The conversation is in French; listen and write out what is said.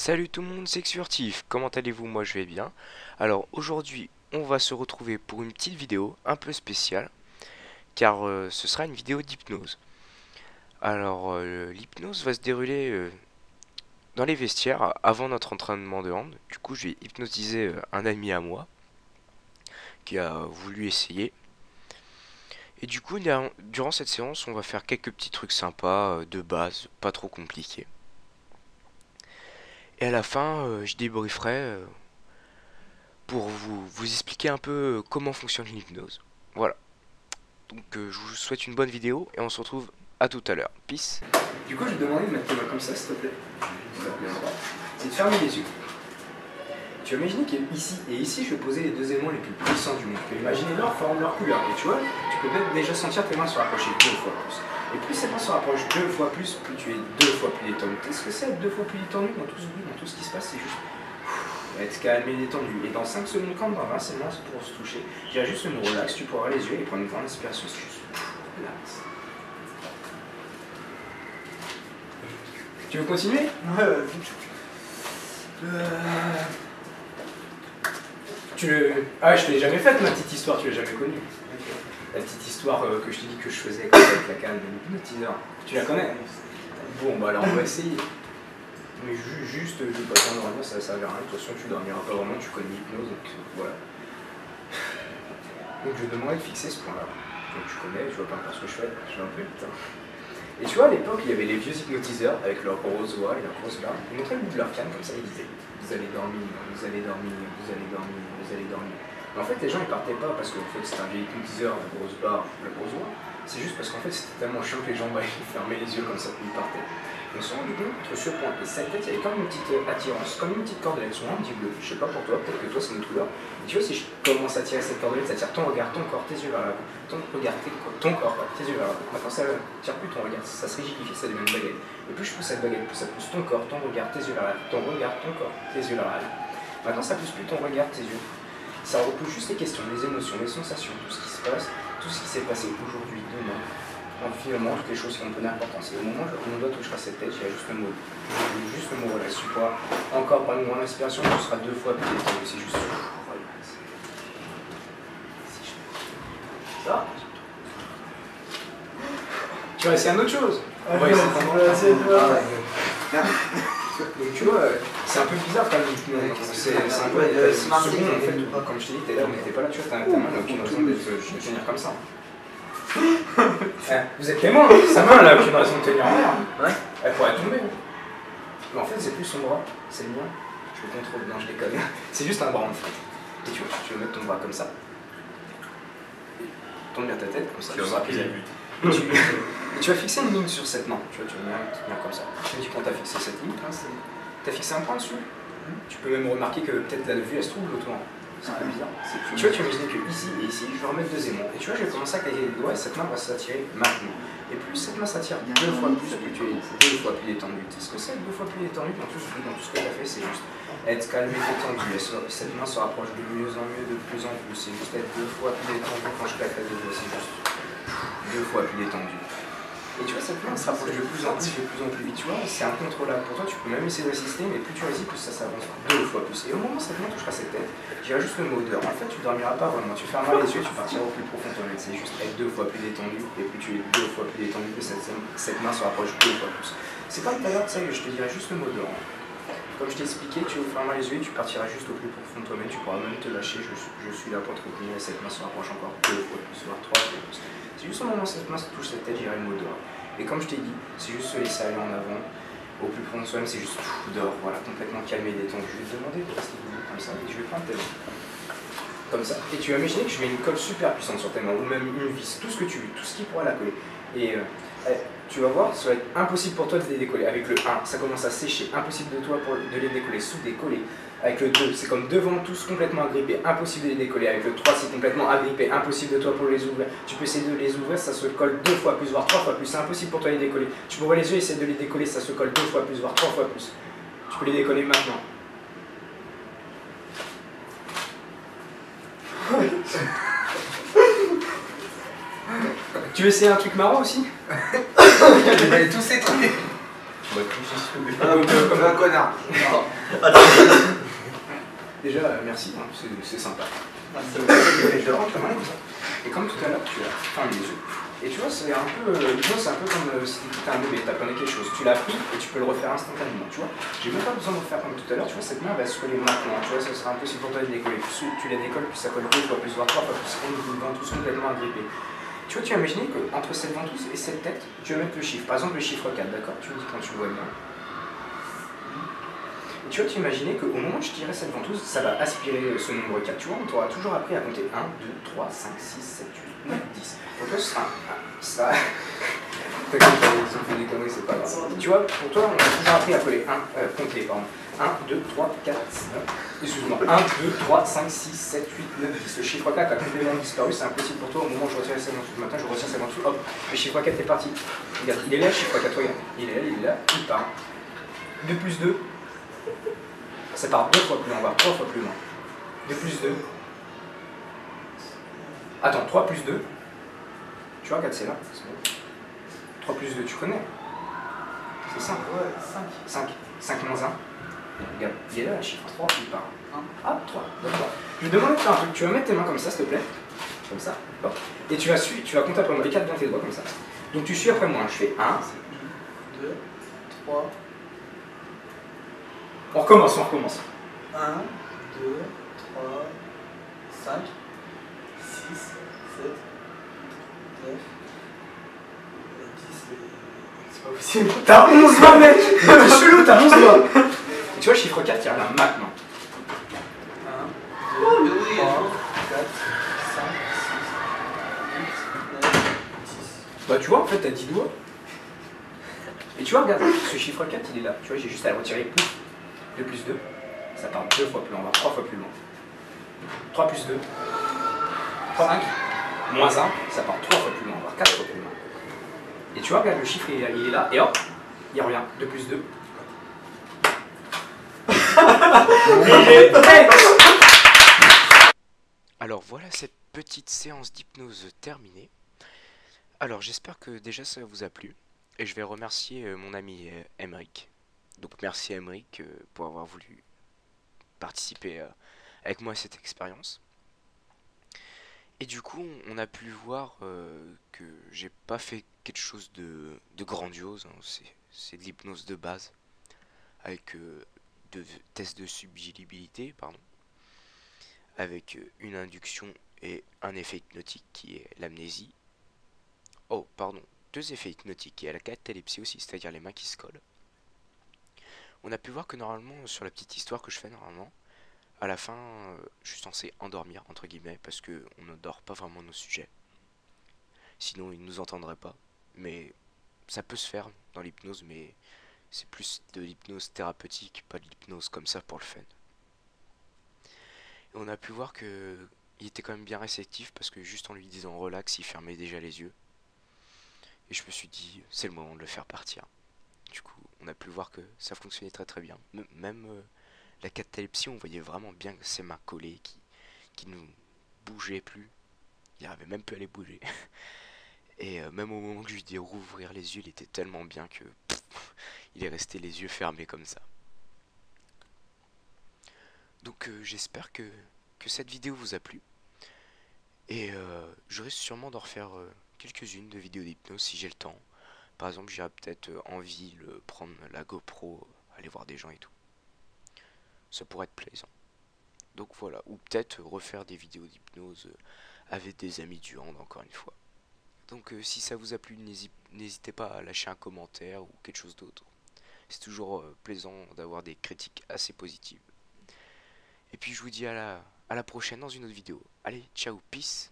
Salut tout le monde, c'est Furtif. Comment allez-vous? Moi je vais bien. Alors aujourd'hui, on va se retrouver pour une petite vidéo un peu spéciale, car ce sera une vidéo d'hypnose. Alors l'hypnose va se dérouler dans les vestiaires avant notre entraînement de hand. Du coup, je vais hypnotiser un ami à moi qui a voulu essayer. Et du coup, durant cette séance, on va faire quelques petits trucs sympas de base, pas trop compliqués. Et à la fin, je débrieferai pour vous expliquer un peu comment fonctionne l'hypnose. Voilà. Donc je vous souhaite une bonne vidéo et on se retrouve à tout à l'heure. Peace. Du coup, je vais te demander de mettre tes mains comme ça, s'il te plaît. C'est de fermer les yeux. Tu vas imaginer qu'ici et ici, je vais poser les deux éléments les plus puissants du monde. Tu peux imaginer leur forme, leur couleur. Et tu vois, tu peux peut-être déjà sentir tes mains se rapprocher 2 fois plus. Et plus ces mains se rapprochent 2 fois plus tu es 2 fois plus détendu. Qu'est-ce que c'est être 2 fois plus détendu dans tout ce bruit, dans tout ce qui se passe? C'est juste être calme et détendu. Et dans 5 secondes, quand dans 20 c'est pour se toucher, j'ai juste le mot relax, tu pourras les yeux et prendre une grande inspiration. C'est juste relax. Tu veux continuer? Ouais, Ah, je te l'ai jamais faite ma petite histoire, tu l'as jamais connue. La petite histoire que je t'ai dit que je faisais avec la canne de l'hypnotiseur. Tu la connais? Bon, bah alors on va essayer. Mais juste, je vais pas t'endormir, ça sert à rien. De toute façon, tu dormiras pas vraiment, tu connais l'hypnose, donc voilà. Donc je vais demander de fixer ce point-là. Donc tu connais, tu vois pas encore ce que je fais, je vais un peu vite. Et tu vois, à l'époque, il y avait les vieux hypnotiseurs avec leurs grosses voix et leurs grosses barres. Ils montraient le bout de leur canne comme ça, ils disaient vous allez dormir, vous allez dormir, vous allez dormir, vous allez dormir. Mais en fait, les gens ils partaient pas parce qu'en fait c'était un vieil hypnotiseur, la grosse barre, la grosse voix. C'est juste parce qu'en fait c'était tellement chiant que les gens fermaient les yeux comme ça, puis ils partaient. On se rend compte entre ce point et cette tête, il y avait comme une petite attirance, comme une petite cordelette, souvent un petit bleu. Je sais pas pour toi, peut-être que toi c'est une autre couleur. Et tu vois, si je commence à tirer cette cordelette, ça tire ton regard, ton corps, tes yeux vers l'avant. Ton regard, ton corps, tes yeux vers l'avant. Maintenant ça ne tire plus ton regard, ça se rigidifie, ça devient une baguette. Et plus je pousse cette baguette, plus ça pousse ton corps, ton regard, tes yeux vers l'avant. Ton regard, ton corps, tes yeux vers l'avant. Maintenant ça pousse plus ton regard, tes yeux. Ça repousse juste les questions, les émotions, les sensations, tout ce qui se passe, tout ce qui s'est passé aujourd'hui, demain. Donc finalement, toutes les choses qui ont un peu d'importance. Et au moment où mon doigt touchera cette tête, il y a juste le mot relax. Tu pourras encore par une grande inspiration, tu seras 2 fois plus détendu. C'est juste relax. Ça? Tu vas essayer une autre chose? On va essayer donc tu vois, c'est un peu bizarre quand même. C'est un peu seconde en fait. Comme je t'ai dit, t'es pas là, tu vois, ta main n'a aucune raison de tenir comme ça. Vous êtes témoins, sa main elle a aucune raison de tenir en l'air. Ouais. Elle pourrait tomber. Mais en fait c'est plus son bras, c'est le mien. Je le contrôle, non je déconne. C'est juste un bras en fait. Et tu vois, tu veux mettre ton bras comme ça. Tourne bien ta tête, comme ça tu seras plus aigu. Et tu vas fixer une ligne sur cette main. Tu vois, tu vas venir comme ça. Tu me dis quand tu as fixé cette ligne, tu as fixé un point dessus. Tu peux même remarquer que peut-être la vue elle se trouve l'autre. C'est un peu bizarre. Tu vois, tu imagines que ici et ici, je vais remettre 2 aimants. Et tu vois, je vais commencer à claquer les doigts et cette main va s'attirer maintenant. Et plus cette main s'attire 2 fois plus tu es 2 fois plus détendu. Tu sais ce que c'est, 2 fois plus détendu dans tout ce que tu as fait, c'est juste être calme et détendu. Et cette main se rapproche de mieux en mieux, de plus en plus. C'est juste être 2 fois plus détendu quand je claque les doigts. C'est juste 2 fois plus détendu. Et tu vois, cette main se rapproche de plus en plus, de plus en plus vite. Tu vois, c'est incontrôlable. Pour toi, tu peux même essayer de résister, mais plus tu résistes, plus ça s'avance 2 fois plus. Et au moment où cette main touchera cette tête, j'irai juste le mot d'heure. En fait, tu dormiras pas vraiment. Tu fermeras les yeux, tu partiras au plus profond de ton lit. C'est juste être 2 fois plus détendu, et plus tu es 2 fois plus détendu, que cette main se rapproche 2 fois plus. C'est pas tout à l'heure, ça y est, je te dirai juste le mot d'heure. Comme je t'ai expliqué, tu fermeras les yeux, tu partiras juste au plus profond de toi-même, tu pourras même te lâcher. Je suis là pour te retenir, et cette main se rapproche encore 2 fois plus, voire 3 fois plus. C'est juste au moment où cette main touche cette tête, j'irai le mot d'heure. Et comme je t'ai dit, c'est juste se laisser aller en avant, au plus profond de soi-même, c'est juste dehors, voilà, complètement calmé et détendu. Je vais te demander de rester debout comme ça, et je vais prendre tes mains. Comme ça. Et tu vas imaginer que je mets une colle super puissante sur tes mains, ou même une vis, tout ce que tu veux, tout ce qui pourra la coller. Et tu vas voir, ça va être impossible pour toi de les décoller. Avec le 1, ça commence à sécher, impossible de toi de les décoller, sous-décoller. Avec le 2, c'est comme devant tous complètement agrippés, impossible de les décoller. Avec le 3, c'est complètement agrippé, impossible de toi pour les ouvrir. Tu peux essayer de les ouvrir, ça se colle 2 fois plus, voire 3 fois plus. C'est impossible pour toi de les décoller. Tu peux ouvrir les yeux, essayer de les décoller, ça se colle 2 fois plus, voire 3 fois plus. Tu peux les décoller maintenant. Tu veux essayer un truc marrant aussi? Vous allez tous étonner. Tu Bah, plus Comme un connard. Déjà, merci, hein, c'est sympa. Ah, Je rentre ta main comme ça. Et comme tout à l'heure, tu as fermé les yeux. Et tu vois, c'est un peu, c'est un peu comme si tu étais un bébé, tu apprenais quelque chose. Tu l'as appris et tu peux le refaire instantanément. Tu vois, j'ai même pas besoin de le faire comme tout à l'heure. Tu vois, cette main va se coller maintenant. Tu vois, ça sera impossible pour toi de décoller. Plus tu la décolles, plus ça colle 2 fois plus, voire 3 fois plus. Une ventouse complètement agrippée. Tu vois, tu vas imaginer qu'entre cette ventouse et cette tête, tu vas mettre le chiffre. Par exemple, le chiffre 4, d'accord? Tu me dis quand tu le vois bien. Et tu vois, tu imaginais qu'au moment où je tirais cette ventouse, ça va aspirer ce nombre 4. Tu vois, on t'aura toujours appris à compter 1, 2, 3, 5, 6, 7, 8, 9, 10. Donc toi, ce sera ça. T'inquiète, si on fait des conneries, c'est pas grave. Tu vois, pour toi, on a toujours appris à compter, 1, 2, 3, 4, excuse-moi, 1, 2, 3, 5, 6, 7, 8, 9, 10. Le chiffre 4 a complètement disparu, c'est impossible pour toi. Au moment où je retirais cette ventouse, matin, je retire cette ventouse, hop, le chiffre 4 est parti. Regarde, il est là, le chiffre 4, regarde. Il est là, il part. 2 plus 2. Ça part 2 fois plus loin, on va 3 fois plus loin. 2 plus 2. Attends, 3 plus 2. Tu vois, regarde, c'est là. 3 plus 2, tu connais. C'est 5. Ouais, 5. 5. 5 moins 1. Regarde, il est là, le chiffre 3, il part. 1. Ah, 3. D'accord. Je vais te demander de faire un truc. Tu vas mettre tes mains comme ça, s'il te plaît. Comme ça. Hop. Et tu vas compter après moi. Les 4 dans tes doigts, comme ça. Donc tu suis après moi. Je fais 1. 2, 3. On recommence. 1, 2, 3, 5, 6, 7, 9, 10, c'est pas possible. T'as 11 doigts, mec. C'est chelou, t'as 11 doigts. Et tu vois, le chiffre 4, il revient maintenant. 1, 2, 3, 4, 5, 6, 8, 9, 10. Bah tu vois, en fait, t'as 10 doigts. Et tu vois, regarde, ce chiffre 4, il est là. Tu vois, j'ai juste à le retirer. 2 plus 2, ça part 2 fois plus loin, on va 3 fois plus loin. 3 plus 2, 5, moins 1, ça part 3 fois plus loin, on va 4 fois plus loin. Et tu vois, regarde, le chiffre, il est là, et hop, il revient. 2 plus 2. Alors voilà cette petite séance d'hypnose terminée. Alors j'espère que déjà ça vous a plu. Et je vais remercier mon ami Emeric. Donc merci Emeric pour avoir voulu participer avec moi à cette expérience. Et du coup on a pu voir que j'ai pas fait quelque chose de grandiose, hein. C'est de l'hypnose de base avec de tests de subjectivité, pardon, avec une induction et un effet hypnotique qui est l'amnésie. Oh pardon, 2 effets hypnotiques qui est la catalepsie aussi, c'est-à-dire les mains qui se collent. On a pu voir que normalement, sur la petite histoire que je fais normalement, à la fin, je suis censé endormir, entre guillemets, parce que on ne dort pas vraiment nos sujets. Sinon, ils ne nous entendraient pas. Mais ça peut se faire dans l'hypnose, mais c'est plus de l'hypnose thérapeutique, pas de l'hypnose comme ça pour le fun. Et on a pu voir que il était quand même bien réceptif, parce que juste en lui disant relax, il fermait déjà les yeux. Et je me suis dit, c'est le moment de le faire partir. Du coup, on a pu voir que ça fonctionnait très très bien. Même la catalepsie, on voyait vraiment bien que ses mains collées, qui ne bougeaient plus. Il n'arrivait même plus à les bouger. Et même au moment où je lui dis rouvrir les yeux, il était tellement bien que il est resté les yeux fermés comme ça. Donc j'espère que cette vidéo vous a plu. Et je risque sûrement d'en refaire quelques-unes de vidéos d'hypnose si j'ai le temps. Par exemple, j'irai peut-être en ville prendre la GoPro, aller voir des gens et tout. Ça pourrait être plaisant. Donc voilà, ou peut-être refaire des vidéos d'hypnose avec des amis du hand encore une fois. Donc si ça vous a plu, n'hésitez pas à lâcher un commentaire ou quelque chose d'autre. C'est toujours plaisant d'avoir des critiques assez positives. Et puis je vous dis à la prochaine dans une autre vidéo. Allez, ciao, peace.